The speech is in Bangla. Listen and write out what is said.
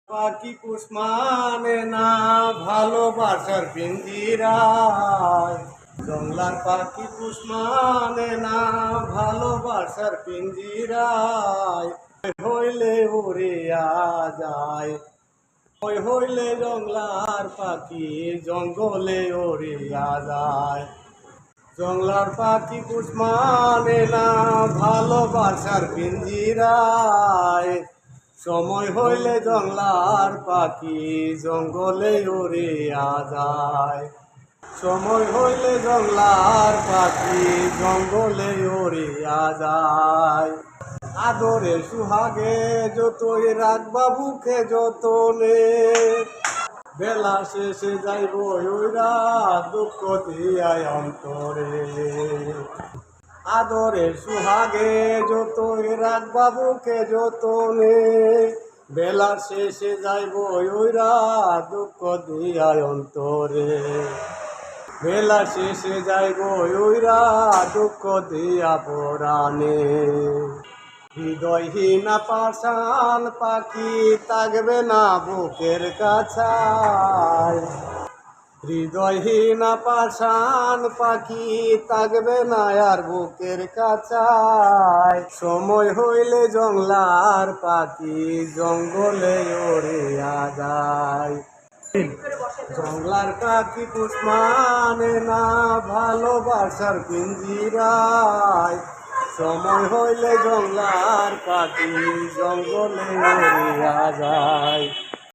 পাখি পুষ মানে না ভালোবাসার পিঞ্জিরায়। জংলার পাখি পুষ মানে না ভালোবাসার পিঞ্জিরায়। হইলে উড়িয়া যায়, ওই হইলে জংলার পাখি জঙ্গলে উড়িয়া যায়। জংলার পাখি পুষ মানে না ভালোবাসার পিঞ্জিরায়। সময় হইলে জংলার পাখি জঙ্গলে উড়িয়া যায়। সময় হইলে জংলার পাখি জঙ্গলে উড়িয়া যায়। আদরে সুহাগে যতই রাখবা বুকে যতনে, বেলা শেষে যাইব ওইরা দুঃখ দিয়ায় অন্তরে। আদরে সুহাগে যতই রাখবা বুকে যতনে, বেলা শেষে যাইব ওইরা দুঃখ দিয়ায় অন্তরে। বেলা শেষে যাইব ওইরা দুঃখ দিয়া পরাণে। হৃদয়হীনা পাষাণ পাখি থাকবে না বুকের কাছায়। হৃদয়হীনা পাষাণ পাখি থাকবে না আর বুকের কাছায়। সময় হইলে জংলার পাখি জঙ্গলে উড়িয়া যায়। জংলার পাখি পুষ মানে না ভালোবাসার পিঞ্জিরায়। সময় হইলে জংলার পাখি জঙ্গলে উড়িয়া যায়।